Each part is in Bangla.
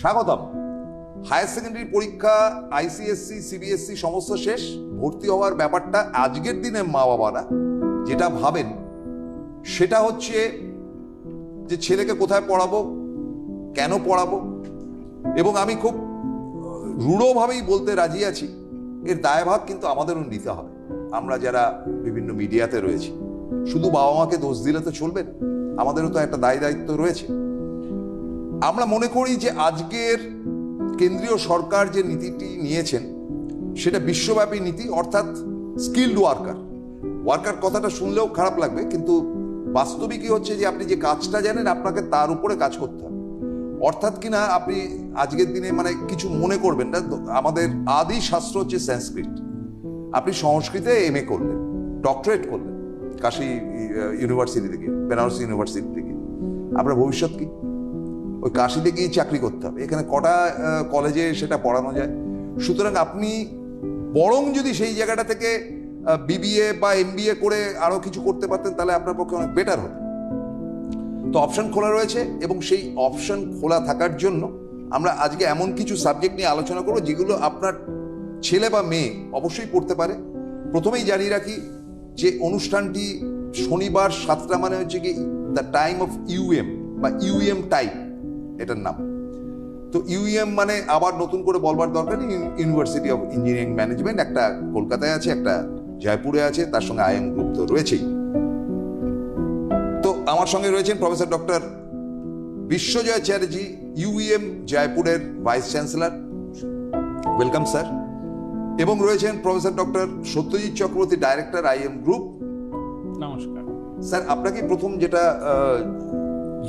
স্বাগতম। হায়ার সেকেন্ডারি পরীক্ষা আইসিএসসি সিবিএসসি সমস্ত শেষ, ভর্তি হওয়ার ব্যাপারটা আজকের দিনে মা বাবারা যেটা ভাবেন সেটা হচ্ছে যে ছেলেকে কোথায় পড়াবো, কেন পড়াবো, এবং আমি খুব রূঢ়ভাবেই বলতে রাজি আছি এর দায়ভার কিন্তু আমাদেরও নিতে হবে। আমরা যারা বিভিন্ন মিডিয়াতে রয়েছি, শুধু বাবা মাকে দোষ দিলে তো চলবে না, আমাদেরও তো একটা দায়িত্ব রয়েছে। আমরা মনে করি যে আজকের কেন্দ্রীয় সরকার যে নীতিটি নিয়েছেন সেটা বিশ্বব্যাপী নীতি, অর্থাৎ স্কিলড ওয়ার্কার কথাটা শুনলেও খারাপ লাগবে, কিন্তু বাস্তবিকই হচ্ছে যে আপনি যে কাজটা জানেন আপনাকে তার উপরে কাজ করতে হবে। অর্থাৎ কিনা আপনি আজকের দিনে মানে কিছু মনে করবেন না, আমাদের আদি শাস্ত্র হচ্ছে সংস্কৃত। আপনি সংস্কৃতে এমএ করলেন, ডক্টরেট করলেন কাশী ইউনিভার্সিটি থেকে, বেনারস ইউনিভার্সিটি থেকে, আপনার ভবিষ্যৎ কি? ওই কাশিতে গিয়ে চাকরি করতে হবে। এখানে কটা কলেজে সেটা পড়ানো যায়? সুতরাং আপনি বরং যদি সেই জায়গাটা থেকে বিবিএ বা এমবিএ করে আরো কিছু করতে পারতেন তাহলে আপনার পক্ষে অনেক বেটার হতো। তো অপশন খোলা রয়েছে, এবং সেই অপশন খোলা থাকার জন্য আমরা আজকে এমন কিছু সাবজেক্ট নিয়ে আলোচনা করবো যেগুলো আপনার ছেলে বা মেয়ে অবশ্যই পড়তে পারে। প্রথমেই জানিয়ে রাখি যে অনুষ্ঠানটি শনিবার 7টা মানে হচ্ছে কি দ্য টাইম অফ ইউএম বা ইউএম টাইম এটার নাম। তো ইউএম মানে আবার নতুন করে বলবার দরকার নেই, ইউনিভার্সিটি অফ ইঞ্জিনিয়ারিং ম্যানেজমেন্ট, একটা কলকাতায় আছে, একটা জয়পুরে আছে, তার সঙ্গে আইএম গ্রুপ তো রয়েছেই। তো আমার সঙ্গে রয়েছেন professor doctor Biswajoy Chatterjee, UEM জয়পুরের ভাইস চ্যান্সেলর, ওয়েলকাম স্যার। এবং রয়েছেন professor doctor Satyajit Chakraborty, director IEM group. নমস্কার স্যার, আপনাকে প্রথম যেটা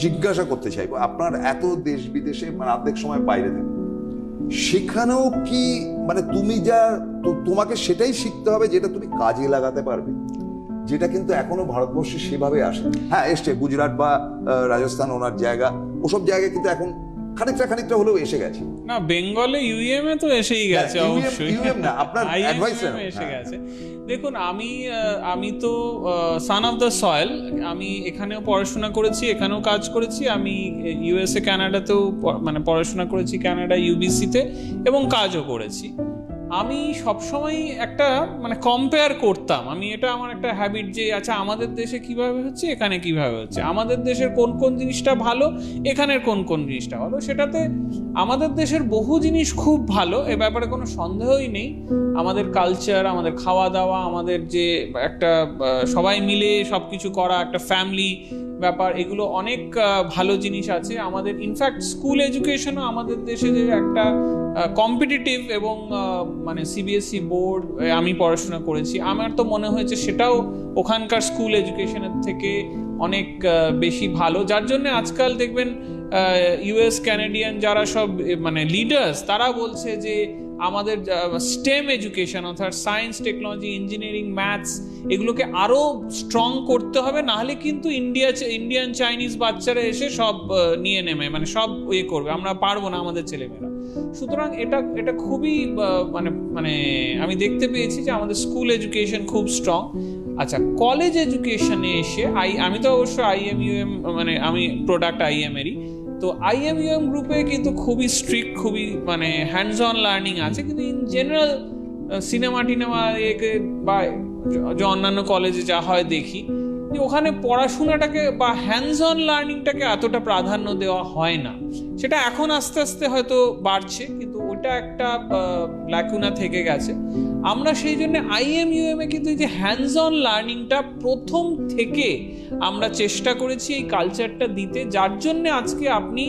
জিজ্ঞাসা করতে চাইবো, আপনার এত দেশ বিদেশে মানে অর্ধেক সময় বাইরে থেকে, সেখানেও কি মানে তুমি যা তোমাকে সেটাই শিখতে হবে যেটা তুমি কাজে লাগাতে পারবে, যেটা কিন্তু এখনো ভারতবর্ষে সেভাবে আসে। হ্যাঁ এসছে, গুজরাট বা রাজস্থান ওনার জায়গা, ওসব জায়গায় কিন্তু এখন খানিকটা হলেও এসে গেছে। না, বেঙ্গলে ইউএম এ তো এসেই গেছে, অবশ্যই ইউএম না, আপনার অ্যাডভাইস এসে গেছে। দেখুন, আমি তো সান অফ দ্য সয়েল, আমি এখানেও পড়াশোনা করেছি, এখানেও কাজ করেছি। আমি ইউএসএ কানাডাতেও মানে পড়াশোনা করেছি, কানাডা ইউবিসিতে, এবং কাজও করেছি। আমি সবসময় একটা মানে কম্পেয়ার করতাম, আমি এটা আমার একটা হ্যাবিট যে আচ্ছা আমাদের দেশে কিভাবে হচ্ছে, এখানে কিভাবে হচ্ছে, আমাদের দেশের কোন কোন জিনিসটা ভালো, এখানের কোন কোন জিনিসটা ভালো। সেটাতে আমাদের দেশের বহু জিনিস খুব ভালো, এ ব্যাপারে কোনো সন্দেহই নেই। আমাদের কালচার, আমাদের খাওয়া দাওয়া, আমাদের যে একটা সবাই মিলে সবকিছু করা, একটা ফ্যামিলি ব্যাপার, এগুলো অনেক ভালো জিনিস আছে আমাদের। ইনফ্যাক্ট স্কুল এডুকেশনও আমাদের দেশে যে একটা কম্পিটিটিভ এবং মানে সিবিএসই বোর্ড, আমি পড়াশোনা করেছি, আমার তো মনে হয়েছে সেটাও ওখানকার স্কুল এডুকেশনের থেকে অনেক বেশি ভালো। যার জন্য আজকাল দেখবেন ইউএস ক্যানাডিয়ান যারা সব মানে লিডার্স, তারা বলছে যে আমাদের স্টেম এডুকেশন অর্থাৎ সায়েন্স, টেকনোলজি, ইঞ্জিনিয়ারিং, ম্যাথস, এগুলোকে আরো স্ট্রং করতে হবে, নাহলে কিন্তু ইন্ডিয়ান চাইনিজ বাচ্চারা এসে সব নিয়ে নেমে মানে সব ইয়ে করবে, আমরা পারবো না আমাদের ছেলেমেয়েরা। সুতরাং এটা খুবই মানে আমি দেখতে পেয়েছি যে আমাদের স্কুল এডুকেশন খুব স্ট্রং। আচ্ছা, কলেজ এডুকেশনে এসে আমি তো অবশ্য আইএমইউএম মানে আমি প্রোডাক্ট আইএম-এরই, তো আইএমইউএম গ্রুপে কিন্তু খুবই স্ট্রিক্ট, খুবই মানে হ্যান্ডস অন লার্নিং আছে। কিন্তু ইন জেনারেল সিনেমা বা যে অন্যান্য কলেজে যা হয় দেখি যে ওখানে পড়াশোনাটাকে বা হ্যান্ডস অন লার্নিংটাকে এতটা প্রাধান্য দেওয়া হয় না। সেটা এখন আস্তে আস্তে হয়তো বাড়ছে, কিন্তু ওটা একটা ল্যাকুনা থেকে গেছে। আমরা সেই জন্য আইএমইউএম এ কিন্তু এই যে হ্যান্ডস অন লার্নিংটা প্রথম থেকে আমরা চেষ্টা করেছি এই কালচারটা দিতে, যার জন্য আজকে আপনি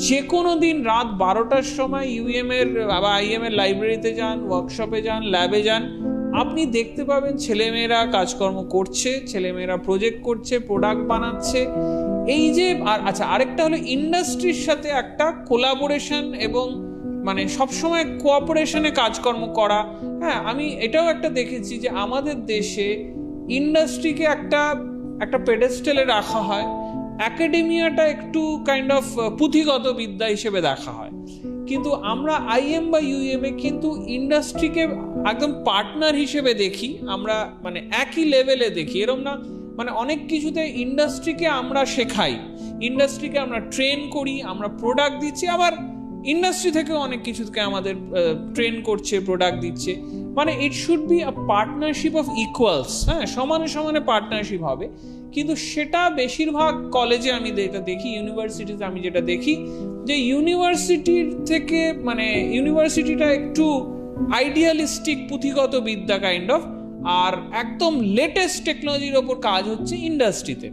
যে কোনো দিন রাত 12টার সময় ইউএম এর বা আইএম এর লাইব্রেরিতে যান, ওয়ার্কশপে যান, ল্যাবে যান, আপনি দেখতে পাবেন ছেলেমেয়েরা কাজকর্ম করছে, ছেলেমেয়েরা প্রজেক্ট করছে, প্রোডাক্ট বানাচ্ছে। এই যে আচ্ছা, আরেকটা হলো ইন্ডাস্ট্রির সাথে একটা কোলাবোরেশন এবং মানে সবসময় কোঅপারেশনে কাজকর্ম করা। হ্যাঁ, আমি এটাও একটা দেখেছি যে আমাদের দেশে ইন্ডাস্ট্রিকে একটা পেডেস্টেলে রাখা হয়, অ্যাকাডেমিয়াটা একটু কাইন্ড অফ পুঁথিগত বিদ্যা হিসেবে দেখা হয়। কিন্তু আমরা আইএম বা ইউএম এ কিন্তু ইন্ডাস্ট্রিকে একদম পার্টনার হিসেবে দেখি, আমরা মানে একই লেভেলে দেখি। এরকম না মানে অনেক কিছুতে ইন্ডাস্ট্রিকে আমরা শেখাই, ইন্ডাস্ট্রিকে আমরা ট্রেন করি, আমরা প্রোডাক্ট দিচ্ছি, আবার ইন্ডাস্ট্রি থেকেও অনেক কিছুকে আমাদের ট্রেন করছে, প্রোডাক্ট দিচ্ছে। মানে it should be a partnership of equals, হ্যাঁ, সমানে সমানে পার্টনারশিপ হবে। কিন্তু সেটা বেশিরভাগ কলেজে আমি যেটা দেখি, ইউনিভার্সিটিতে আমি যেটা দেখি, যে ইউনিভার্সিটির থেকে মানে ইউনিভার্সিটিটা একটু আইডিয়ালিস্টিক পুঁথিগত বিদ্যা কাইন্ড অফ, আর একদম লেটেস্ট টেকনোলজির ওপর কাজ হচ্ছে ইন্ডাস্ট্রিতে।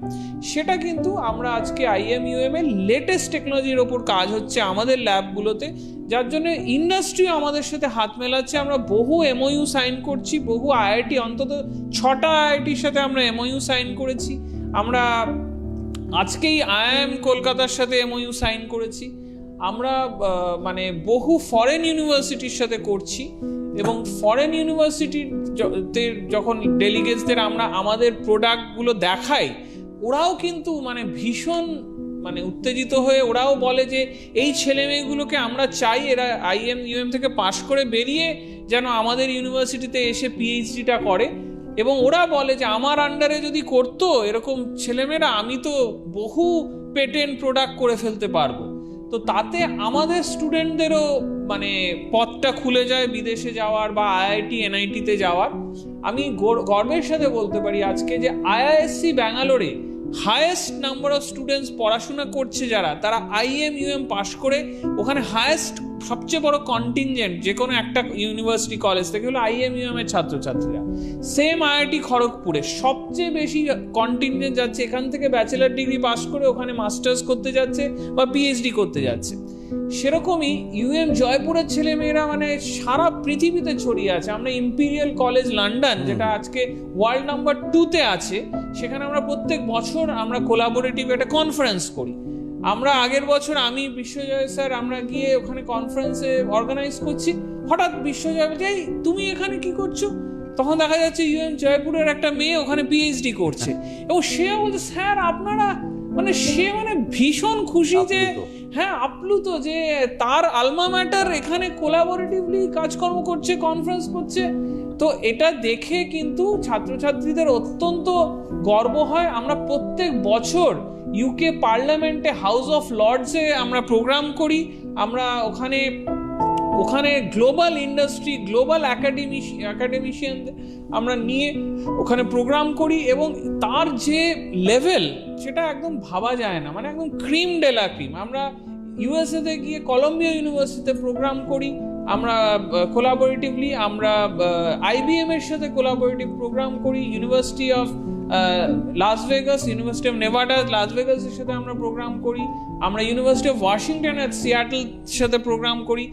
সেটা কিন্তু আমরা আজকে IMUM এর লেটেস্ট টেকনোলজির ওপর কাজ হচ্ছে আমাদের ল্যাবগুলোতে, যার জন্য ইন্ডাস্ট্রি আমাদের সাথে হাত মেলাচ্ছে। আমরা বহু MOU সাইন করছি, বহু IIT, অন্তত 6টা IITর সাথে আমরা MOU সাইন করেছি। আমরা আজকেই IIM কলকাতার সাথে MOU সাইন করেছি। আমরা মানে বহু ফরেন ইউনিভার্সিটির সাথে করছি, এবং ফরেন ইউনিভার্সিটিতে যখন ডেলিগেটসদের আমরা আমাদের প্রোডাক্টগুলো দেখাই, ওরাও কিন্তু মানে ভীষণ মানে উত্তেজিত হয়ে ওরাও বলে যে এই ছেলেমেয়েগুলোকে আমরা চাই এরা IMUM থেকে পাশ করে বেরিয়ে যেন আমাদের ইউনিভার্সিটিতে এসে PhDটা করে। এবং ওরা বলে যে আমার আন্ডারে যদি করতো এরকম ছেলেমেয়েরা, আমি তো বহু পেটেন্ট প্রোডাক্ট করে ফেলতে পারবো। তো তাতে আমাদের স্টুডেন্টদেরও মানে পথটা খুলে যায় বিদেশে যাওয়ার বা IIT NIT-তে যাওয়ার। আমি গর্বের সাথে বলতে পারি আজকে যে IISc ব্যাঙ্গালোরে হায়েস্ট নাম্বার অফ স্টুডেন্টস পড়াশোনা করছে যারা, তারা IMUM পাশ করে ওখানে হায়েস্ট সবচেয়ে বড় কন্টিনজেন্ট যে কোনো একটা ইউনিভার্সিটি কলেজ থেকে হলো IMUM এর ছাত্রছাত্রীরা। সেম IIT খড়গপুরে সবচেয়ে বেশি কন্টিনজেন্ট যাচ্ছে এখান থেকে, ব্যাচেলার ডিগ্রি পাশ করে ওখানে মাস্টার্স করতে যাচ্ছে বা PhD করতে যাচ্ছে। সেরকমই UM জয়পুরের ছেলেমেয়েরা মানে সারা পৃথিবীতে ছড়িয়ে আছে। আমরা ইম্পিরিয়াল কলেজ লন্ডন, যেটা আজকে ওয়ার্ল্ড নাম্বার 2-তে আছে, সেখানে আমরা প্রত্যেক বছর আমরা কোলাবোরেটিভ একটা কনফারেন্স করি। আমরা আগের বছর আমি বিশ্বজয় স্যার আমরা গিয়ে ওখানে কনফারেন্সে অর্গানাইজ করছি, হঠাৎ বিশ্বজয় বলছে এই তুমি এখানে কি করছো? তখন দেখা যাচ্ছে UM জয়পুরের একটা মেয়ে ওখানে PhD করছে, এবং সে বলছে স্যার আপনারা, মানে সে মানে ভীষণ খুশি যে হ্যাঁ আপ্লুত যে তার আলমা ম্যাটার এখানে কোলাবোরেটিভলি কাজকর্ম করছে, কনফারেন্স করছে। তো এটা দেখে কিন্তু ছাত্রছাত্রীদের অত্যন্ত গর্ব হয়। আমরা প্রত্যেক বছর UK পার্লামেন্টে হাউস অফ লর্ডসে আমরা প্রোগ্রাম করি। আমরা ওখানে গ্লোবাল ইন্ডাস্ট্রি, গ্লোবাল একাডেমিশিয়ান আমরা নিয়ে ওখানে প্রোগ্রাম করি, এবং তার যে লেভেল সেটা একদম ভাবা যায় না, মানে একদম ক্রিম ডে লা ক্রিম। আমরা USA-তে গিয়ে কলম্বিয়া ইউনিভার্সিটিতে প্রোগ্রাম করি, আমরা কোলাবোরেটিভলি আমরা IBM এর সাথে কোলাবোরেটিভ প্রোগ্রাম করি, university of Las Vegas, university of Nevada Las ভেগাসের সাথে আমরা প্রোগ্রাম করি, আমরা ইউনিভার্সিটি অফ ওয়াশিংটন আর সিয়াটল সাথে প্রোগ্রাম করি।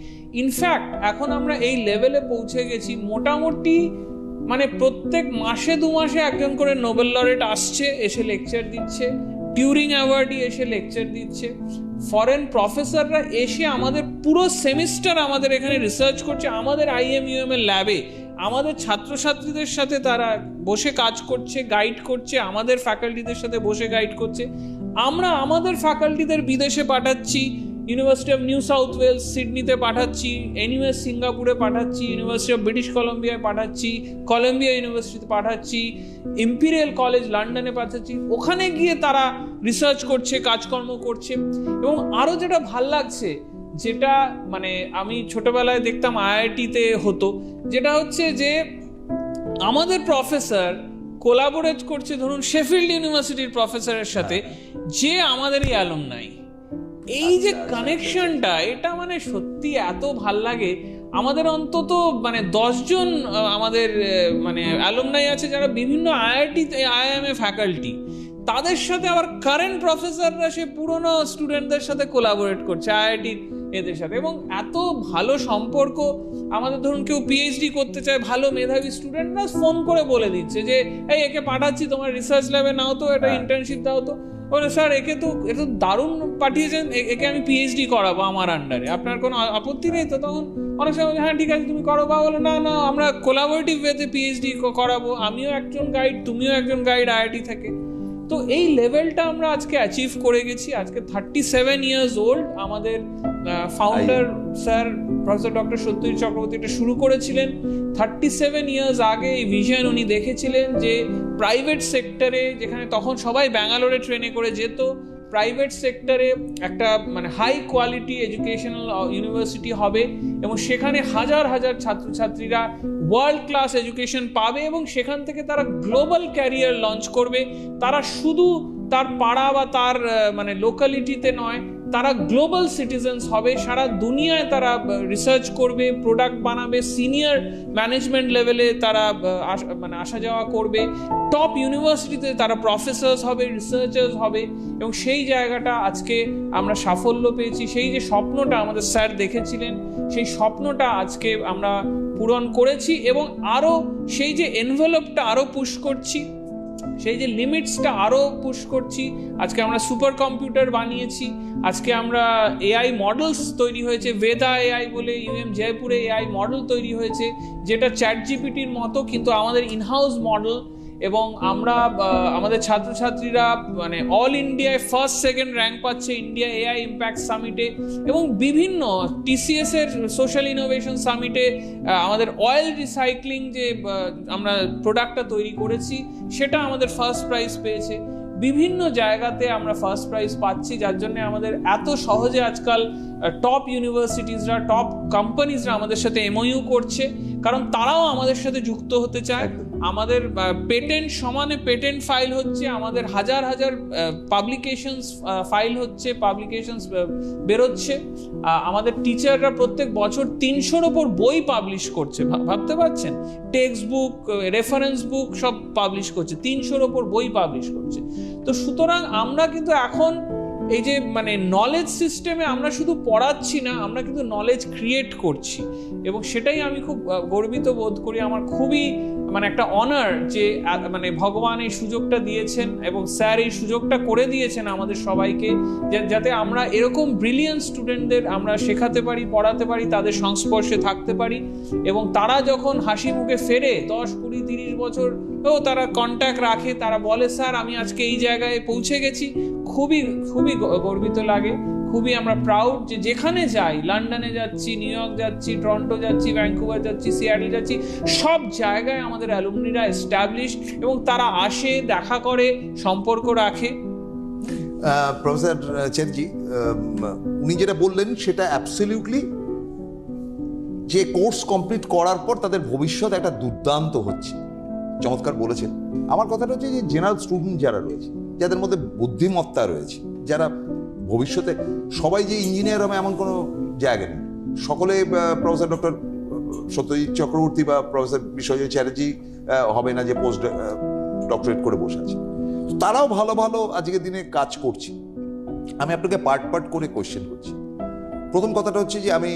ইনফ্যাক্ট এখন আমরা এই লেভেলে পৌঁছে গেছি, মোটামুটি মানে প্রত্যেক মাসে 2 মাসে একজন করে নোবেল লরেট আসছে, এসে লেকচার দিচ্ছে, টিউরিং অ্যাওয়ার্ডই এসে লেকচার দিচ্ছে, ফরেন প্রফেসররা এসে আমাদের পুরো সেমিস্টার আমাদের এখানে রিসার্চ করছে, আমাদের IMUM এর ল্যাবে আমাদের ছাত্রছাত্রীদের সাথে তারা বসে কাজ করছে, গাইড করছে, আমাদের ফ্যাকাল্টিদের সাথে বসে গাইড করছে। আমরা আমাদের ফ্যাকাল্টিদের বিদেশে পাঠাচ্ছি, university of New South Wales সিডনিতে পাঠাচ্ছি, NUS সিঙ্গাপুরে পাঠাচ্ছি, ইউনিভার্সিটি অফ ব্রিটিশ কলম্বিয়ায় পাঠাচ্ছি, কলম্বিয়া ইউনিভার্সিটিতে পাঠাচ্ছি, ইম্পিরিয়াল কলেজ লন্ডনে পাঠাচ্ছি। ওখানে গিয়ে তারা রিসার্চ করছে, কাজকর্ম করছে। এবং আরও যেটা ভাল লাগছে, যেটা মানে আমি ছোটবেলায় দেখতাম IIT-তে হতো, যেটা হচ্ছে যে আমাদের প্রফেসর কোলাবোরেট করছে ধরুন শেফিল্ড ইউনিভার্সিটির প্রফেসরের সাথে, যে আমাদেরই অ্যালুমনাই। এই যে কানেকশনটা, এটা মানে সত্যি এত ভাল লাগে। আমাদের অন্তত মানে 10 জন আমাদের মানে অ্যালুমনাই আছে যারা বিভিন্ন IIM ফ্যাকাল্টি, তাদের সাথে আবার কারেন্ট প্রফেসররা সে পুরনো স্টুডেন্টদের সাথে কোলাবোরেট করছে IIT এদের সাথে, এবং এত ভালো সম্পর্ক। আমাদের ধরুন কেউ PhD করতে চায়, ভালো মেধাবী স্টুডেন্টরা ফোন করে বলে দিচ্ছে যে এই একে পাঠাচ্ছি তোমার রিসার্চ ল্যাবে, নাও তো এটা ইন্টার্নশিপ দাও তো। বলে স্যার একে তো এটা দারুণ পাঠিয়েছেন, একে আমি PhD করাবো আমার আন্ডারে, আপনার কোনো আপত্তি নেই তো? তখন অনেক সময় হ্যাঁ ঠিক আছে তুমি করো, বা বলে না না আমরা কোলাবোরেটিভ ওয়েতে PhD করাবো, আমিও একজন গাইড, তুমিও একজন গাইড IIT থেকে। তো এই লেভেলটা আমরা আজকে অ্যাচিভ করে গেছি। আজকে 37 ইয়ার্স ওল্ড আমাদের founder sir professor doctor Satyajit Chakraborty এটা শুরু করেছিলেন। 37 ইয়ার্স আগে এই ভিশন উনি দেখেছিলেন যে প্রাইভেট সেক্টরে, যেখানে তখন সবাই ব্যাঙ্গালোরে ট্রেনে করে যেত, প্রাইভেট সেক্টরে একটা মানে হাই কোয়ালিটি এডুকেশনাল ইউনিভার্সিটি হবে এবং সেখানে হাজার হাজার ছাত্রছাত্রীরা ওয়ার্ল্ড ক্লাস এডুকেশন পাবে এবং সেখান থেকে তারা গ্লোবাল ক্যারিয়ার লঞ্চ করবে। তারা শুধু তার পাড়া বা তার মানে লোকালিটিতে নয়, তারা গ্লোবাল সিটিজেন্স হবে, সারা দুনিয়ায় তারা রিসার্চ করবে, প্রোডাক্ট বানাবে, সিনিয়র ম্যানেজমেন্ট লেভেলে তারা মানে আসা যাওয়া করবে, টপ ইউনিভার্সিটিতে তারা প্রফেসর্স হবে, রিসার্চার্স হবে এবং সেই জায়গাটা আজকে আমরা সাফল্য পেয়েছি। সেই যে স্বপ্নটা আমাদের স্যার দেখেছিলেন, সেই স্বপ্নটা আজকে আমরা পূরণ করেছি এবং আরও সেই যে এনভেলপটা আরও পুশ করছি, সেই যে লিমিটসটা আরও পুশ করছি। আজকে আমরা সুপার কম্পিউটার বানিয়েছি, আজকে আমরা এআই মডেলস তৈরি হয়েছে, ভেদা এআই বলে ইউএম জয়পুরে এআই মডেল তৈরি হয়েছে যেটা চ্যাটজিপিটির মতো কিন্তু আমাদের ইনহাউস মডেল। এবং আমরা আমাদের ছাত্রছাত্রীরা মানে অল ইন্ডিয়ায় ফার্স্ট সেকেন্ড র্যাঙ্ক পাচ্ছে ইন্ডিয়া এআই ইম্প্যাক্ট সামিটে এবং বিভিন্ন টিসিএস এর সোশ্যাল ইনোভেশন সামিটে আমাদের অয়েল রিসাইক্লিং যে আমরা প্রোডাক্টটা তৈরি করেছি সেটা আমাদের ফার্স্ট প্রাইজ পেয়েছে। বিভিন্ন জায়গাতে আমরা ফার্স্ট প্রাইজ পাচ্ছি, যার জন্য আমাদের এত সহজে আজকাল টপ ইউনিভার্সিটিজরা, টপ কোম্পানিজরা আমাদের সাথে এমওইউ করছে, কারণ তারাও আমাদের সাথে যুক্ত হতে চায়। আমাদের পেটেন্ট সমানে পেটেন্ট ফাইল হচ্ছে, আমাদের হাজার হাজার পাবলিকেশনস ফাইল হচ্ছে, পাবলিকেশনস বেরোচ্ছে। আমাদের টিচাররা প্রত্যেক বছর 300-র ওপর বই পাবলিশ করছে, ভাবতে পারছেন? টেক্সট বুক, রেফারেন্স বুক সব পাবলিশ করছে, 300-র ওপর বই পাবলিশ করছে। তো সুতরাং আমরা কিন্তু এখন এই যে মানে নলেজ সিস্টেমে আমরা শুধু পড়াচ্ছি না, আমরা কিন্তু নলেজ ক্রিয়েট করছি এবং সেটাই আমি খুব গর্বিত বোধ করি। আমার খুবই মানে একটা অনার যে মানে ভগবান এই সুযোগটা দিয়েছেন এবং স্যার এই সুযোগটা করে দিয়েছেন আমাদের সবাইকে, যাতে আমরা এরকম ব্রিলিয়েন্ট স্টুডেন্টদের আমরা শেখাতে পারি, পড়াতে পারি, তাদের সংস্পর্শে থাকতে পারি এবং তারা যখন হাসি মুখে ফেরে 10, 20, 30 বছর তারা কন্ট্যাক্ট রাখে, তারা বলে স্যার আমি আজকে এই জায়গায় পৌঁছে গেছি, খুবই খুবই গর্বিত লাগে। খুবই আমরা প্রাউড যে যেখানে যাই, লন্ডনে যাচ্ছি, নিউ ইয়র্ক যাচ্ছি, টরন্টো যাচ্ছি, ভ্যাঙ্কুভার যাচ্ছি, সিয়াটল যাচ্ছি, সব জায়গায় আমাদের অ্যালুমনিরা এস্টাবলিশ এবং তারা আসে, দেখা করে, সম্পর্ক রাখে। প্রফেসর চ্যাটার্জি, উনি যেটা বললেন সেটা অ্যাবসলিউটলি, যে কোর্স কমপ্লিট করার পর তাদের ভবিষ্যৎ একটা দুর্দান্ত হচ্ছে, চমৎকার বলেছেন। আমার কথাটা হচ্ছে যে জেনারেল স্টুডেন্ট যারা রয়েছে, যাদের মধ্যে বুদ্ধিমত্তা রয়েছে, যারা ভবিষ্যতে সবাই যে ইঞ্জিনিয়ার হবে এমন কোনো জায়গা নেই, সকলে প্রফেসর ডক্টর সত্যজিৎ চক্রবর্তী বা প্রফেসর বিশ্বজিৎ চ্যাটার্জি হবে না যে পোস্ট ডক্টরেট করে বসে আছে, তারাও ভালো ভালো আজকের দিনে কাজ করছে। আমি আপনাকে পার্ট পার্ট করে কোয়েশ্চেন করছি। প্রথম কথাটা হচ্ছে যে আমি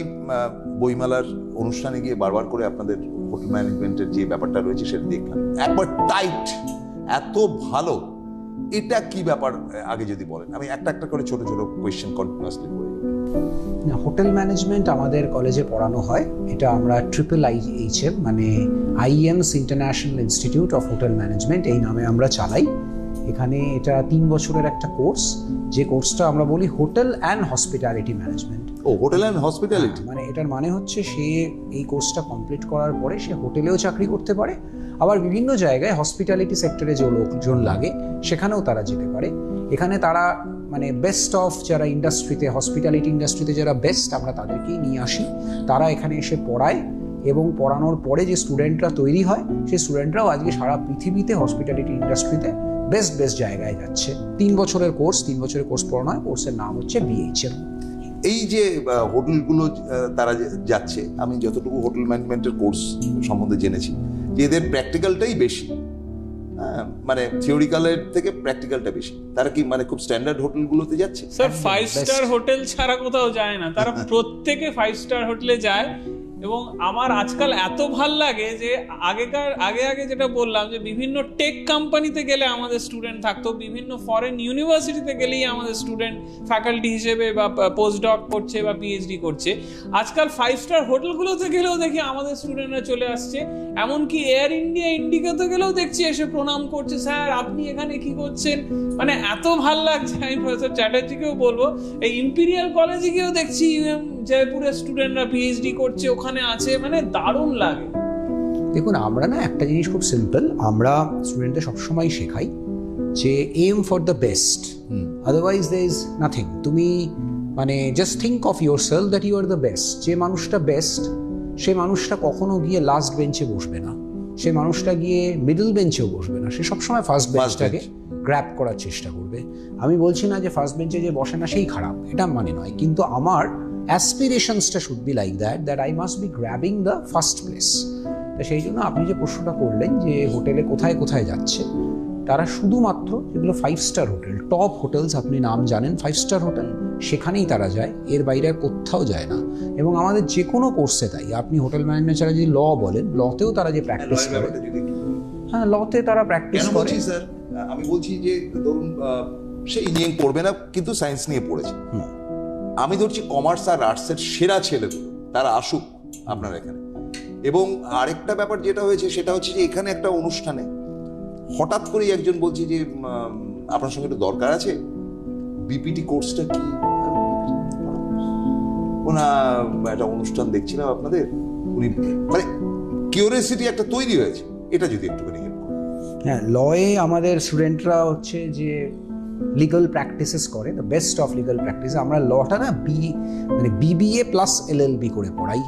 বইমেলার অনুষ্ঠানে গিয়ে বারবার করে আপনাদের হোটেল ম্যানেজমেন্টের যে ব্যাপারটা রয়েছে সেটা দেখলাম, একবার টাইট, এত ভালো, এটা কি ব্যাপার আগে যদি বলেন। আমি একটা একটা করে ছোট ছোট কোয়েশ্চেন কন্টিনিউয়াসলি করে। হোটেল ম্যানেজমেন্ট আমাদের কলেজে পড়ানো হয়, এটা আমরা IIHM মানে IEMS international institute of hotel management এই নামে আমরা চালাই। এখানে এটা 3 বছরের একটা কোর্স, যে কোর্সটা আমরা বলি হোটেল অ্যান্ড হসপিটালিটি ম্যানেজমেন্ট। ও, হোটেল অ্যান্ড হসপিটালিটি, মানে এটার মানে হচ্ছে সে এই কোর্সটা কমপ্লিট করার পরে সে হোটেলেও চাকরি করতে পারে, আবার বিভিন্ন জায়গায় হসপিটালিটি সেক্টরে যে লোকজন লাগে সেখানেও তারা যেতে পারে। এখানে তারা মানে বেস্ট অফ যারা ইন্ডাস্ট্রিতে, হসপিটালিটি ইন্ডাস্ট্রিতে যারা বেস্ট, আমরা তাদেরকেই নিয়ে আসি, তারা এখানে এসে পড়ায় এবং পড়ানোর পরে যে স্টুডেন্টরা তৈরি হয় সেই স্টুডেন্টরাও আজকে সারা পৃথিবীতে হসপিটালিটি ইন্ডাস্ট্রিতে বেস্ট জায়গায় যাচ্ছে। 3 বছরের কোর্স, 3 বছরের কোর্স পড়ানো হয়, কোর্সের নাম হচ্ছে BHM। এই যে হোটেলগুলো তারা যাচ্ছে, আমি যতটুকু হোটেল ম্যানেজমেন্টের কোর্স সম্বন্ধে জেনেছি যে এদের প্র্যাকটিক্যালটাই বেশি, মানে থিওরিক্যালের থেকে প্র্যাকটিক্যালটা বেশি। তারা কি মানে খুব স্ট্যান্ডার্ড হোটেলগুলোতে যাচ্ছে? স্যার 5 স্টার হোটেল ছাড়া কোথাও যায় না, তারা প্রত্যেকে 5 স্টার হোটেলে যায়। এবং আমার আজকাল এত ভাল লাগে যে আগে যেটা বললাম যে বিভিন্ন টেক কোম্পানিতে গেলে আমাদের স্টুডেন্ট থাকতো, বিভিন্ন ফরেন ইউনিভার্সিটিতে গেলেই আমাদের স্টুডেন্ট ফ্যাকাল্টি হিসেবে বা পোস্ট ডক করছে বা পিএইচডি করছে। আজকাল 5 স্টার হোটেলগুলোতে গেলেও দেখি আমাদের স্টুডেন্টরা চলে আসছে, এমনকি এয়ার ইন্ডিয়া, ইন্ডিকাতে গেলেও দেখছি এসে প্রণাম করছে, স্যার আপনি এখানে কি করছেন। মানে এত ভাল লাগছে। আমি প্রফেসর চ্যাটার্জিকেও বলবো, এই ইম্পিরিয়াল কলেজে গিয়েও দেখছি জয়পুরের স্টুডেন্টরা পিএইচডি করছে, ওখানে আছে, মানে দারুণ লাগে। দেখুন, আমরা না একটা জিনিস খুব সিম্পল, আমরা স্টুডেন্টদের সবসময় শেখাই যে aim for the best. Otherwise there is nothing. তুমি মানে just think of yourself that you are the best. যে মানুষটা বেস্ট সে মানুষটা কখনো গিয়ে লাস্ট বেঞ্চে বসবে না, সে মানুষটা গিয়ে মিডল বেঞ্চেও বসবে না, সে সবসময় ফার্স্ট বেঞ্চটাকে গ্র্যাব করার চেষ্টা করবে। আমি বলছি না যে ফার্স্ট বেঞ্চে যে বসে না সেই খারাপ, এটা মানে নয়, কিন্তু আমার অ্যাসপিরেশনসটা should be like that I must be grabbing the first place. তো সেই জন্য আপনি যে প্রশ্নটা করলেন যে হোটেলে কোথায় কোথায় যাচ্ছে, তারা শুধুমাত্র যেগুলো 5 স্টার হোটেল, টপ হোটেলস আপনি নাম জানেন 5 স্টার হোটেল, সেখানেই তারা যায়, এর বাইরে আর কোথাও যায় না। এবং আমাদের যে কোনো কোর্সে তাই, আপনি হোটেল ম্যানেজমেন্ট ছাড়া যদি ল বলেন, লতেও তারা যে প্র্যাকটিস করে, হ্যাঁ লতে তারা প্র্যাকটিস করে। স্যার আমি বলছি যে ধরুন সে ইঞ্জিনিয়ারিং পড়বে না কিন্তু সায়েন্স নিয়ে পড়েছে, আমি ধরছি কমার্স আর আর্টসের সেরা ছেলেগুলো তারা আসুক আপনার এখানে। এবং আরেকটা ব্যাপার যেটা হয়েছে সেটা হচ্ছে যে এখানে একটা অনুষ্ঠানে হঠাৎ করেই একজন বলছে যে আপনার সঙ্গে একটু দরকার আছে, বিপিটি কোর্সটা কি ওনা একটা অনুষ্ঠান দেখছিলাম আপনাদের, উনি মানে কিউরিওসিটি একটা তৈরি হয়েছে, এটা যদি একটুখানি হেল্প করেন। হ্যাঁ, লয়ে আমাদের স্টুডেন্টরা হচ্ছে যে লিগাল প্র্যাকটিসেস করে, the best of legal practice. আমরা লটা না মানে বিবিএ প্লাস এলএলবি করে পড়াই,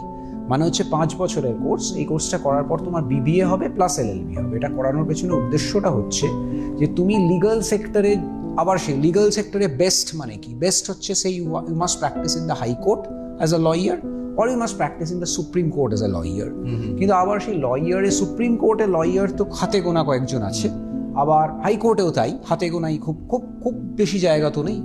মানে হচ্ছে 5 বছরের কোর্স। এই কোর্সটা করার পর তোমার বিবিএ হবে প্লাস এলএলবি হবে। এটা করানোর পেছনে উদ্দেশ্যটা হচ্ছে যে তুমি লিগাল সেক্টরে, আবার সেই লিগাল সেক্টরে বেস্ট মানে কি, বেস্ট হচ্ছে সেই you must practice in the high court as a lawyer or you must practice in the Supreme Court as a lawyer. কিন্তু আবার সেই লয়ারে, সুপ্রিম কোর্টে লয়ার তো হাতে গোনা কয়েকজন আছে, আবার হাইকোর্টেও তাই হাতে গোনাই, খুব খুব খুব বেশি জায়গা তো নেই।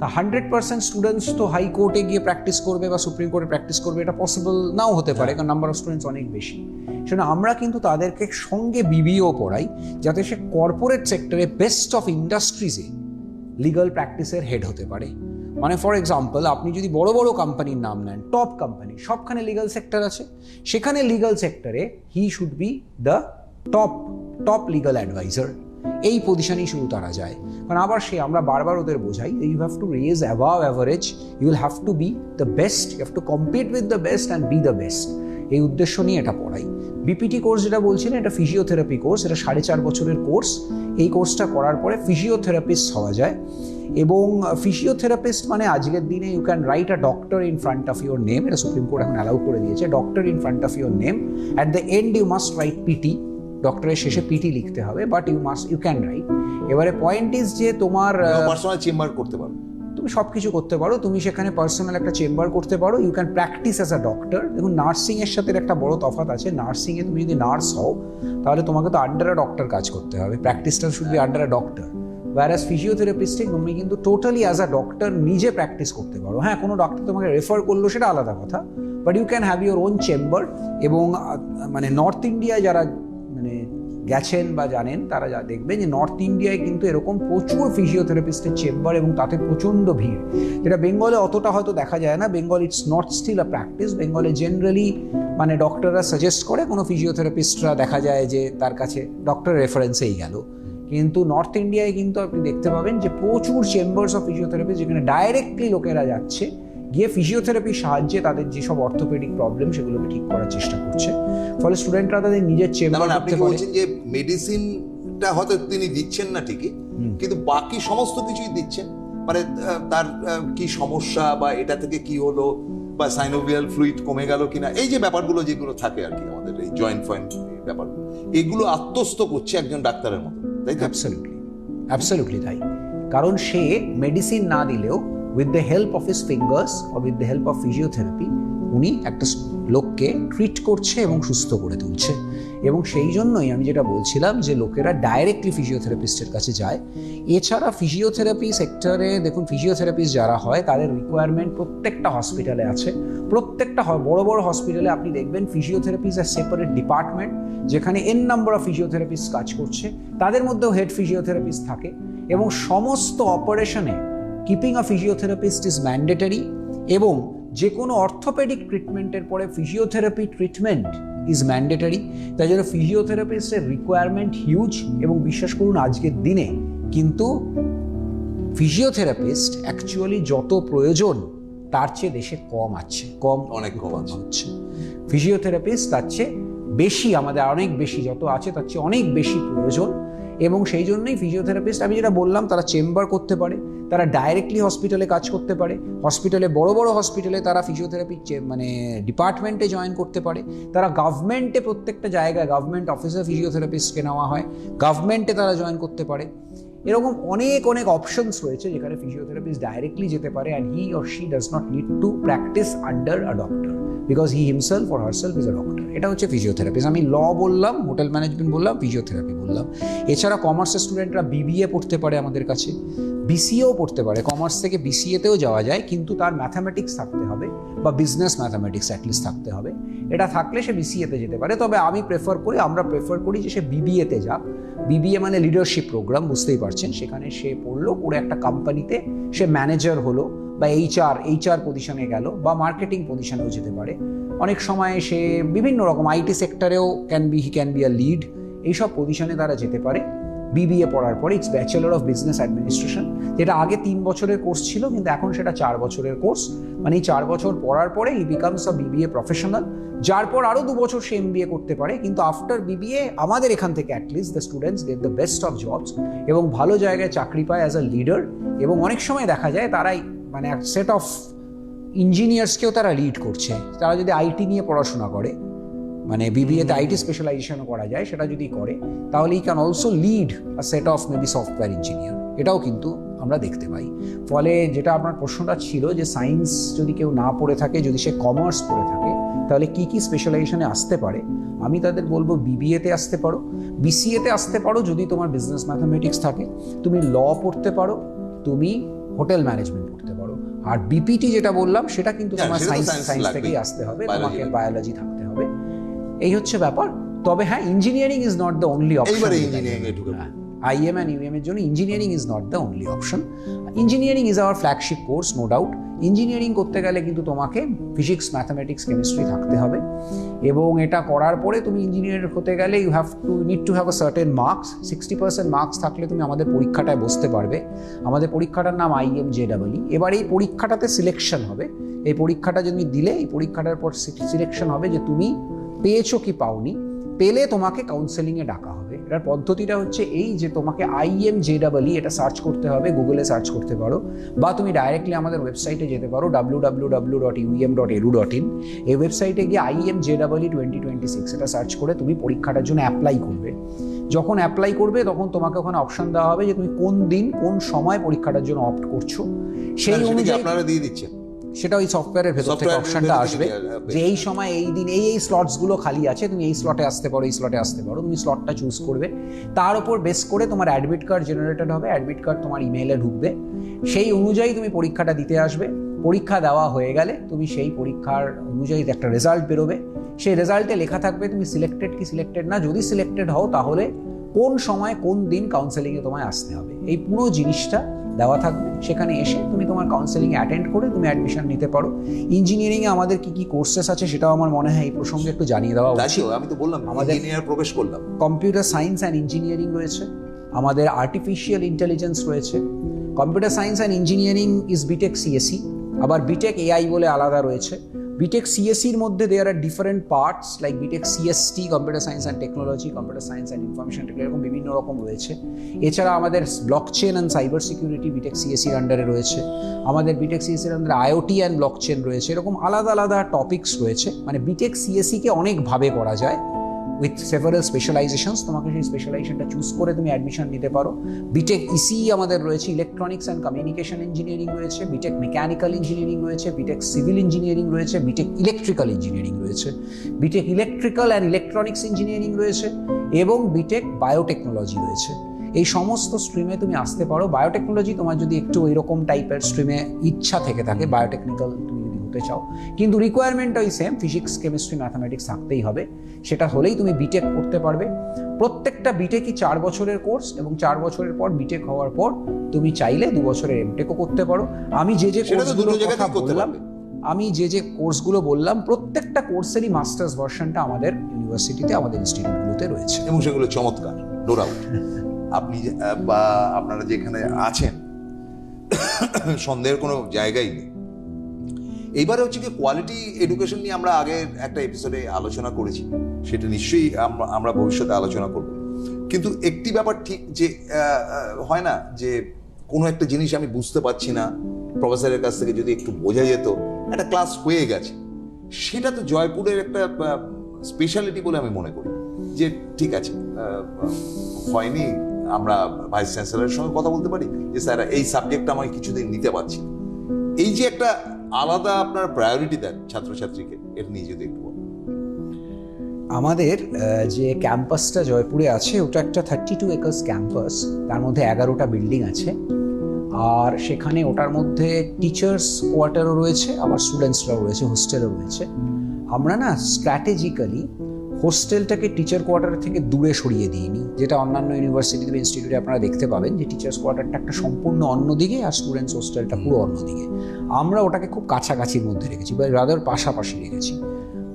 তা 100% স্টুডেন্টস তো হাইকোর্টে গিয়ে প্র্যাকটিস করবে বা সুপ্রিম কোর্টে প্র্যাকটিস করবে, এটা পসিবল নাও হতে পারে, কারণ নাম্বার অফ স্টুডেন্টস অনেক বেশি। সেজন্য আমরা কিন্তু তাদেরকে সঙ্গে বিবিও পড়াই, যাতে সে কর্পোরেট সেক্টরে বেস্ট অফ ইন্ডাস্ট্রিজে লিগাল প্র্যাকটিসের হেড হতে পারে। মানে ফর এক্সাম্পল, আপনি যদি বড় বড় কোম্পানির নাম নেন, টপ কোম্পানি, সবখানে লিগাল সেক্টর আছে, সেখানে লিগাল সেক্টরে he should be the top legal adviser. এই পজিশনেই শুধু তারা যায়। কারণ আবার আমরা বারবার ওদের বোঝাই, you have to raise above average, you will have to be the best, you have to compete with the best and be the best. এই উদ্দেশ্য নিয়ে এটা পড়াই। বিপিটি কোর্স যেটা বলছিলেন, এটা ফিজিওথেরাপি কোর্স, এটা 4.5 বছরের কোর্স। এই কোর্সটা করার পরে ফিজিওথেরাপিস্ট হওয়া যায়। এবং ফিজিওথেরাপিস্ট মানে আজকের দিনে you can write a doctor in front of your name, এটা সুপ্রিম কোর্ট এখন অ্যালাউ করে দিয়েছে, doctor in front of your name, at the end you must write PT, ডক্টরের শেষে পিটি লিখতে হবে, বাট ইউ ক্যান রাইট। এবারে পয়েন্ট ইজ যে তোমার পার্সোনাল চেম্বার করতে পারো, তুমি সব কিছু করতে পারো, তুমি সেখানে পার্সোনাল একটা চেম্বার করতে পারো, you can practice as a doctor. দেখুন, নার্সিংয়ের সাথে একটা বড় তফাৎ আছে। নার্সিংয়ে তুমি যদি নার্স হও তাহলে তোমাকে তো আন্ডার আ ডক্টর কাজ করতে হবে, প্র্যাকটিসটা should be under a doctor. whereas ফিজিওথেরাপিস্টে তুমি কিন্তু টোটালি অ্যাজ আ ডক্টর নিজে প্র্যাকটিস করতে পারো। হ্যাঁ, কোনো ডক্টর তোমাকে রেফার করলো সেটা আলাদা কথা, but you can have your own chamber. এবং মানে নর্থ ইন্ডিয়ায় যারা মানে গেছেন বা জানেন, তারা যা দেখবেন যে নর্থ ইন্ডিয়ায় কিন্তু এরকম প্রচুর ফিজিওথেরাপিস্টের চেম্বার, এবং তাতে প্রচণ্ড ভিড়, যেটা বেঙ্গলে অতটা হয়তো দেখা যায় না। Bengal it's not still a practice. বেঙ্গলে জেনারেলি মানে ডক্টররা সাজেস্ট করে, কোনো ফিজিওথেরাপিস্টরা দেখা যায় যে তার কাছে ডক্টরের রেফারেন্সেই গেল। কিন্তু নর্থ ইন্ডিয়ায় কিন্তু আপনি দেখতে পাবেন যে প্রচুর চেম্বার্স অফ ফিজিওথেরাপি, যেখানে ডাইরেক্টলি লোকেরা যাচ্ছে, গিয়ে ফিজিওথেরাপির সাহায্যে তাদের যেসব অর্থোপেডিক প্রবলেম সেগুলোকে ঠিক করার চেষ্টা করছে। ফলে স্টুডেন্টরা তাদের নিজের চেম্বার আপনি বলছেন যে মেডিসিনটা হয়তো তিনি দিচ্ছেন না ঠিকই, কিন্তু বাকি সমস্ত কিছুই দিচ্ছেন, মানে তার কি সমস্যা বা এটা থেকে কি হলো, বা সাইনোভিয়াল ফ্লুইড কমে গেল কিনা, এই যে ব্যাপারগুলো যেগুলো থাকে আর কি আমাদের এই জয়েন্ট ফয়েন্ট ব্যাপারগুলো, এগুলো আত্মস্থ করছে একজন ডাক্তারের মতো, তাই তো? অ্যাবসলিউটলি তাই। কারণ সে মেডিসিন না দিলেও with the help of his fingers or with the help of physiotherapy উনি একটা লোককে ট্রিট করছে এবং সুস্থ করে তুলছে। এবং সেই জন্যই আমি যেটা বলছিলাম যে লোকেরা ডাইরেক্টলি ফিজিওথেরাপিস্টের কাছে যায়। এছাড়া ফিজিওথেরাপি সেক্টরে দেখুন, ফিজিওথেরাপিস্ট যারা হয় তাদের রিকোয়ারমেন্ট প্রত্যেকটা হসপিটালে আছে। প্রত্যেকটা বড় বড় হসপিটালে আপনি দেখবেন physiotherapy is a separate department, যেখানে এন নাম্বার অফ ফিজিওথেরাপিস্ট কাজ করছে, তাদের মধ্যেও হেড ফিজিওথেরাপিস্ট থাকে। এবং সমস্ত অপারেশনে keeping a physiotherapist is mandatory. এবং যে কোনো অর্থোপেডিক ট্রিটমেন্টের পরে ফিজিওথেরাপি ট্রিটমেন্ট ইজ ম্যান্ডেটরি। তাই জন্য ফিজিওথেরাপিস্টের রিকোয়ারমেন্ট হিউজ। এবং বিশ্বাস করুন, আজকের দিনে কিন্তু ফিজিওথেরাপিস্ট অ্যাকচুয়ালি যত প্রয়োজন তার চেয়ে দেশে অনেক কম হচ্ছে। ফিজিওথেরাপিস্ট তার চেয়ে বেশি, আমাদের অনেক বেশি, যত আছে তার চেয়ে অনেক বেশি প্রয়োজন। এবং সেই জন্যই ফিজিওথেরাপিস্ট, আমি যেটা বললাম, তারা চেম্বার করতে পারে, তারা ডাইরেক্টলি হসপিটালে কাজ করতে পারে, হসপিটালে বড় বড় হসপিটালে তারা ফিজিওথেরাপি মানে ডিপার্টমেন্টে জয়েন করতে পারে, তারা গভর্নমেন্টে প্রত্যেকটা জায়গায় গভর্নমেন্ট অফিসে ফিজিওথেরাপিস্টকে নেওয়া হয়, গভর্নমেন্টে তারা জয়েন করতে পারে। এরকম অনেক অনেক অপশনস রয়েছে যেখানে ফিজিওথেরাপিস্ট ডাইরেক্টলি যেতে পারে, and he or she does not need to practice under a doctor, because he himself or herself is a doctor. এটা হচ্ছে ফিজিওথেরাপিস্ট। আমি ল বললাম, হোটেল ম্যানেজমেন্ট বললাম, ফিজিওথেরাপি বললাম। এছাড়া কমার্সের স্টুডেন্টরা বিবিএ পড়তে পারে আমাদের কাছে, বিসিএও পড়তে পারে। কমার্স থেকে বিসিএতেও যাওয়া যায়, কিন্তু তার ম্যাথামেটিক্স থাকতে হবে বা বিজনেস ম্যাথামেটিক্স অ্যাটলিস্ট থাকতে হবে। এটা থাকলে সে বিসিএতে যেতে পারে। তবে আমরা প্রেফার করি যে সে বিবিএতে যাক। বিবিএ মানে লিডারশিপ প্রোগ্রাম, বুঝতেই পারছেন। সেখানে সে পড়লো, পড়ে একটা কোম্পানিতে সে ম্যানেজার হলো, বা এইচআর পজিশনে গেল, বা মার্কেটিং পজিশনেও যেতে পারে। অনেক সময় সে বিভিন্ন রকম আইটি সেক্টরেও he can be a lead, এইসব পজিশনে তারা যেতে পারে বিবিএ পড়ার পরে। It's bachelor of business administration, যেটা আগে 3 বছরের কোর্স ছিল, কিন্তু এখন সেটা 4 বছরের কোর্স। মানে এই 4 বছর পড়ার পরে হি বিকামস আ বিবিএ প্রফেশনাল, যার পর আরও 2 বছর সে এমবিএ করতে পারে। কিন্তু আফটার বিবিএ আমাদের এখান থেকে at least the students get the best of jobs এবং ভালো জায়গায় চাকরি পায় অ্যাজ আ লিডার। এবং অনেক সময় দেখা যায় তারাই মানে এক সেট অফ ইঞ্জিনিয়ার্সকেও তারা লিড করছে। তারা যদি আইটি নিয়ে পড়াশোনা করে, মানে বিবিএতে আইটি স্পেশালাইজেশনও করা যায়, সেটা যদি করে তাহলে he can also lead a set of maybe software engineer. এটাও কিন্তু আমরা দেখতে পাই। ফলে যেটা আপনার প্রশ্নটা ছিল যে সায়েন্স যদি কেউ না পড়ে থাকে, যদি সে কমার্স পড়ে থাকে, তাহলে কি কি স্পেশালাইজেশনে আসতে পারে, আমি তাদের বলবো বিবিএতে আসতে পারো, বিসিএতে আসতে পারো যদি তোমার বিজনেস ম্যাথামেটিক্স থাকে, তুমি ল পড়তে পারো, তুমি হোটেল ম্যানেজমেন্ট পড়তে পারো। আর বিপিটি যেটা বললাম সেটা কিন্তু তোমার সায়েন্স থেকেই আসতে হবে, তোমাকে বায়োলজি থাকতে হবে। এই হচ্ছে ব্যাপার। তবে হ্যাঁ, engineering is not the only option. IEM and UEM এর জন্য engineering is not the only option. Engineering is our flagship course, no doubt. Engineering করতে গেলে কিন্তু তোমাকে ফিজিক্স, ম্যাথামেটিক্স, কেমিস্ট্রি থাকতে হবে, এবং এটা করার পরে তুমি ইঞ্জিনিয়ার হতে গেলে need to have a certain marks. 60% marks থাকলে তুমি আমাদের পরীক্ষাটায় বসতে পারবে। আমাদের পরীক্ষাটার নাম IMJEE। এবার এই পরীক্ষাটাতে সিলেকশন হবে। এই পরীক্ষাটা যদি দিলে, এই পরীক্ষাটার পর সিলেকশন হবে যে তুমি পেয়েছো কি পাওনি। পেলে তোমাকে কাউন্সেলিংয়ে ডাকা হবে। এটার পদ্ধতিটা হচ্ছে এই যে তোমাকে IMJEE এটা সার্চ করতে হবে, গুগলে সার্চ করতে পারো, বা তুমি ডাইরেক্টলি আমাদের ওয়েবসাইটে যেতে পারো www.uem.edu.in। এই ওয়েবসাইটে গিয়ে IMJEE 2026 এটা সার্চ করে তুমি পরীক্ষাটার জন্য অ্যাপ্লাই করবে। যখন অ্যাপ্লাই করবে তখন তোমাকে ওখানে অপশন দেওয়া হবে যে তুমি কোন দিন কোন সময় পরীক্ষাটার জন্য অপ্ট করছো। সেই অনুযায়ী আপনারা দিয়ে দিচ্ছেন, সেটা ওই সফটওয়্যারের ভেতর থেকে অপশনটা আসবে যে এই সময় এই দিন এই স্লটসগুলো খালি আছে, তুমি এই স্লটে আসতে পারো, এই স্লটে আসতে পারো। তুমি স্লটটা চুজ করবে, তার উপর বেস করে তোমার অ্যাডমিট কার্ড জেনারেটেড হবে, অ্যাডমিট কার্ড তোমার ইমেইলে ঢুকবে, সেই অনুযায়ী তুমি পরীক্ষাটা দিতে আসবে। পরীক্ষা দেওয়া হয়ে গেলে তুমি সেই পরীক্ষার অনুযায়ী একটা রেজাল্ট বেরোবে। সেই রেজাল্টে লেখা থাকবে তুমি সিলেক্টেড কি সিলেক্টেড না। যদি সিলেক্টেড হও তাহলে কোন সময় কোন দিন কাউন্সেলিংয়ে তোমায় আসতে হবে, এই পুরো জিনিসটা দেওয়া থাকবে। সেখানে এসে তুমি তোমার কাউন্সেলিংয়ে অ্যাটেন্ড করে তুমি অ্যাডমিশন নিতে পারো। ইঞ্জিনিয়ারিংয়ে আমাদের কি কি কোর্সেস আছে সেটাও আমার মনে হয় এই প্রসঙ্গে একটু জানিয়ে দেওয়া উচিত। আমি তো বললাম আমাদের ইঞ্জিনিয়ার প্রবেশ করলাম, কম্পিউটার সায়েন্স অ্যান্ড ইঞ্জিনিয়ারিং রয়েছে, আমাদের আর্টিফিশিয়াল ইন্টেলিজেন্স রয়েছে। Computer science and engineering is BTech CSC, আবার বিটেক এআই বলে আলাদা রয়েছে। বিটেক সিএসসির মধ্যে there are different parts like BTech CST, computer science and technology, computer science and information technology, এরকম বিভিন্ন রকম রয়েছে। এছাড়া আমাদের blockchain and cyber security BTech সিএসসির আন্ডারে রয়েছে। আমাদের বিটেক সিএসসির আন্ডারে আইওটি অ্যান্ড ব্লকচেন রয়েছে। এরকম আলাদা আলাদা টপিকস রয়েছে। মানে বিটেক সিএসসিকে অনেকভাবে করা যায় উইথ সেভারাল স্পেশালাইজেশনস। তোমাকে সেই স্পেশালাইজেশনটা চুজ করে তুমি অ্যাডমিশন নিতে পারো। বিটেক ইসি আমাদের রয়েছে, ইলেকট্রনিক্স অ্যান্ড কমিউনিকেশন ইঞ্জিনিয়ারিং রয়েছে, বিটেক মেকানিক্যাল ইঞ্জিনিয়ারিং রয়েছে, বিটেক সিভিল ইঞ্জিনিয়ারিং রয়েছে, বিটেক ইলেকট্রিক্যাল ইঞ্জিনিয়ারিং রয়েছে, B Tech electrical and electronics engineering রয়েছে, এবং বিটেক বায়োটেকনোলজি রয়েছে। এই সমস্ত স্ট্রিমে তুমি আসতে পারো। বায়োটেকনোলজি তোমার যদি একটু এরকম টাইপের স্ট্রিমে ইচ্ছা থেকে থাকে, বায়োটেকনিক্যাল তুমি যদি হতে চাও, কিন্তু রিকোয়ারমেন্টটা ওই সেম, ফিজিক্স, কেমিস্ট্রি, ম্যাথামেটিক্স থাকতেই হবে। সেটা হলেই তুমি বিটেক করতে পারবে। প্রত্যেকটা বিটেকই 4 বছরের কোর্স, এবং 4 বছরের পর বিটেক হওয়ার পর তুমি চাইলে 2 বছরের এমটেকও করতে পারো। আমি যে কোর্সগুলো বললাম প্রত্যেকটা কোর্সেরই মাস্টার্স ভার্সনটা আমাদের ইউনিভার্সিটিতে, আমাদের ইনস্টিটিউটগুলোতে রয়েছে, এবং সেগুলো চমৎকার, নো ডাউট। আপনি বা আপনারা যেখানে আছেন সন্দেহের কোনো জায়গাই নেই। এইবারে হচ্ছে কি কোয়ালিটি এডুকেশন নিয়ে আমরা আগের একটা এপিসোডে আলোচনা করেছি, সেটা নিশ্চয়ই আমরা ভবিষ্যতে আলোচনা করব। কিন্তু একটি ব্যাপার ঠিক যে হয় না যে কোনো একটা জিনিস আমি বুঝতে পারছি না, প্রফেসরের কাছ থেকে যদি একটু বোঝা যেত, একটা ক্লাস হয়ে গেছে, সেটা তো জয়পুরের একটা স্পেশালিটি বলে আমি মনে করি। যে ঠিক আছে, হয়নি, আমরা ভাইস চ্যান্সেলরের সঙ্গে কথা বলতে পারি যে স্যার এই সাবজেক্টটা আমি কিছুদিন নিতে পারছি না। এই যে একটা আলাদা আপনার প্রায়োরিটি দেন ছাত্রছাত্রীকে, এর নিয়ে যদি একটু বলেন। আমাদের যে ক্যাম্পাসটা জয়পুরে আছে ওটা একটা 32 একর্স ক্যাম্পাস, তার মধ্যে 11টা বিল্ডিং আছে। আর সেখানে ওটার মধ্যে টিচার্স কোয়ার্টারও রয়েছে, আবার স্টুডেন্টসরাও রয়েছে, হোস্টেলও রয়েছে। আমরা না স্ট্র্যাটেজিক্যালি হোস্টেলটাকে টিচার কোয়ার্টার থেকে দূরে সরিয়ে দিইনি, যেটা অন্যান্য ইউনিভার্সিটি বা ইনস্টিটিউটে আপনারা দেখতে পাবেন যে টিচার্স কোয়ার্টারটা একটা সম্পূর্ণ অন্যদিকে আর স্টুডেন্টস হোস্টেলটা পুরো অন্যদিকে। আমরা ওটাকে খুব কাছাকাছির মধ্যে রেখেছি বা রাদার পাশাপাশি রেখেছি,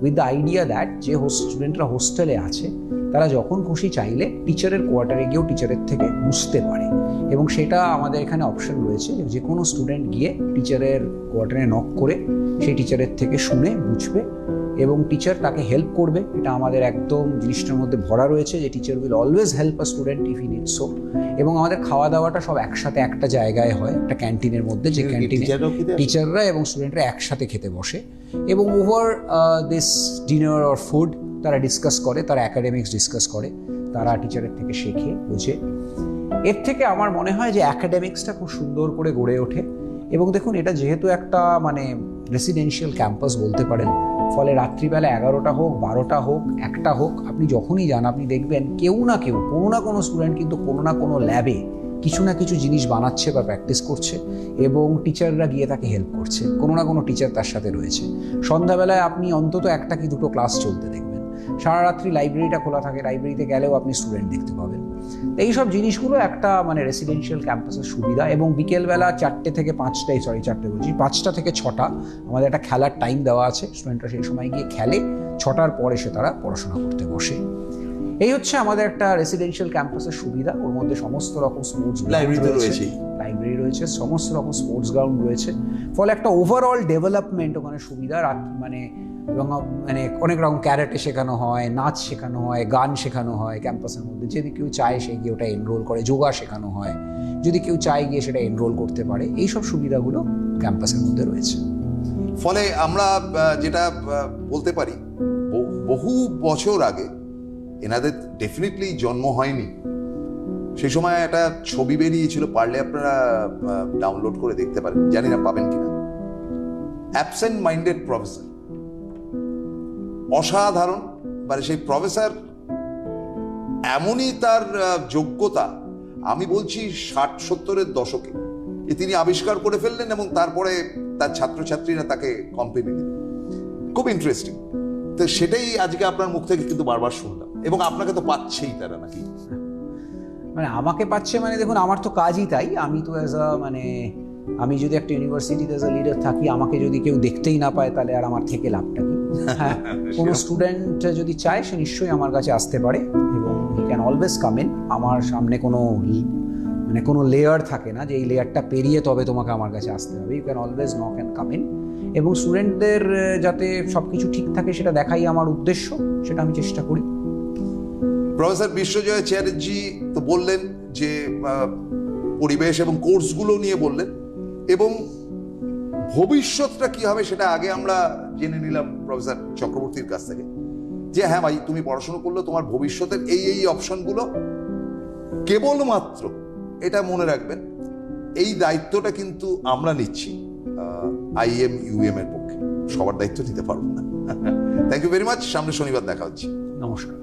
উইথ দ্য আইডিয়া দ্যাট যে স্টুডেন্টরা হোস্টেলে আছে তারা যখন খুশি চাইলে টিচারের কোয়ার্টারে গিয়েও টিচারের থেকে বুঝতে পারে। এবং সেটা আমাদের এখানে অপশন রয়েছে যে কোনো স্টুডেন্ট গিয়ে টিচারের কোয়ার্টারে নক করে সেই টিচারের থেকে শুনে বুঝবে এবং টিচার তাকে হেল্প করবে। এটা আমাদের একদম জিনিসটার মধ্যে ভরা রয়েছে যে teacher will always help a student if he need so. এবং আমাদের খাওয়া দাওয়াটা সব একসাথে একটা জায়গায় হয়, একটা ক্যান্টিনের মধ্যে, যে ক্যান্টিনে টিচাররা এবং স্টুডেন্টরা একসাথে খেতে বসে এবং over this dinner or food তারা ডিসকাস করে, তারা অ্যাকাডেমিক্স ডিসকাস করে, তারা টিচারের থেকে শেখে, বোঝে। এর থেকে আমার মনে হয় যে অ্যাকাডেমিক্সটা খুব সুন্দর করে গড়ে ওঠে। এবং দেখুন, এটা যেহেতু একটা মানে রেসিডেন্সিয়াল ক্যাম্পাস বলতে পারেন, ফলে রাত্রিবেলা 11টা হোক, 12টা হোক, 1টা হোক, আপনি যখনই যান আপনি দেখবেন কেউ না কেউ, কোনো না কোনো স্টুডেন্ট কিন্তু কোনো না কোনো ল্যাবে কিছু না কিছু জিনিস বানাচ্ছে বা প্র্যাকটিস করছে এবং টিচাররা গিয়ে তাকে হেল্প করছে, কোনো না কোনো টিচার তার সাথে রয়েছে। সন্ধ্যাবেলায় আপনি অন্তত একটা কি দুটো ক্লাস চলতে দেখবেন। সারা রাত্রি লাইব্রেরিটা খোলা থাকে, লাইব্রেরিতে গেলেও আপনি স্টুডেন্ট দেখতে পাবেন। এইসব জিনিসগুলো একটা মানে রেসিডেন্সিয়াল ক্যাম্পাসের সুবিধা। এবং বিকেলবেলা 4টে থেকে 5টা থেকে 6টা আমাদের একটা খেলার টাইম দেওয়া আছে, স্টুডেন্টরা সেই সময় গিয়ে খেলে, 6টার পরে সে তারা পড়াশোনা করতে বসে। এই হচ্ছে আমাদের একটা রেসিডেন্সিয়াল ক্যাম্পাসের সুবিধা। ওর মধ্যে সমস্ত রকম স্পোর্টস লাইব্রেরি রয়েছে, সমস্ত রকম স্পোর্টস গ্রাউন্ড রয়েছে, ফলে একটা ওভারঅল ডেভেলপমেন্ট ওখানে সুবিধা। মানে এবং মানে অনেক রকম ক্যারাটে শেখানো হয়, নাচ শেখানো হয়, গান শেখানো হয় ক্যাম্পাসের মধ্যে। যদি কেউ চায় সে গিয়ে ওটা এনরোল করে, যোগা শেখানো হয়, যদি কেউ চায় গিয়ে সেটা এনরোল করতে পারে। এইসব সুবিধাগুলো ক্যাম্পাসের মধ্যে রয়েছে। ফলে আমরা যেটা বলতে পারি, বহু বছর আগে এনাদের ডেফিনেটলি জন্ম হয়নি, সেই সময় একটা ছবি বেরিয়েছিল, পারলে আপনারা ডাউনলোড করে দেখতে পারেন, জানি না পাবেন কিনা। অ্যাবসেন্ট মাইন্ডেড প্রফেসর, অসাধারণ। মানে সেই প্রফেসর এমনই তার যোগ্যতা, আমি বলছি 60-70-এর দশকে, যে তিনি আবিষ্কার করে ফেললেন এবং তারপরে তার ছাত্রছাত্রীরা তাকে কম্পেনি দিল। খুব ইন্টারেস্টিং। তো সেটাই আজকে আপনার মুখ থেকে কিন্তু বারবার শুনলাম। এবং আপনাকে তো পাচ্ছেই তারা, নাকি? মানে আমাকে পাচ্ছে মানে দেখুন, আমার তো কাজই তাই। আমি তো অ্যাজ আ মানে আমি যদি একটা ইউনিভার্সিটিতে অ্যাজ আ লিডার থাকি, আমাকে যদি কেউ দেখতেই না পায় তাহলে আর আমার থেকে লাভটা কি? হ্যাঁ, কোনো স্টুডেন্ট যদি চায় সে নিশ্চয়ই আমার কাছে আসতে পারে এবং he can always come in. আমার সামনে কোনো লেয়ার থাকে না যে এই লেয়ারটা পেরিয়ে তবে তোমাকে আমার কাছে আসতে হবে। You can always knock and come in. এবং স্টুডেন্টদের যাতে সব কিছু ঠিক থাকে সেটা দেখাই আমার উদ্দেশ্য, সেটা আমি চেষ্টা করি। প্রফেসর বিশ্বজয় চ্যাটার্জি তো বললেন যে পরিবেশ এবং কোর্সগুলো নিয়ে বললেন, এবং ভবিষ্যৎটা কি হবে সেটা আগে আমরা জেনে নিলাম প্রফেসর চক্রবর্তীর কাছ থেকে, যে হ্যাঁ ভাই, তুমি পড়াশোনা করলে তোমার ভবিষ্যতের এই অপশনগুলো। কেবলমাত্র এটা মনে রাখবেন, এই দায়িত্বটা কিন্তু আমরা নিচ্ছি IIM UM এর পক্ষে, সবার দায়িত্ব নিতে পারবো না। Thank you very much. সামনে শনিবার দেখা হচ্ছে। নমস্কার।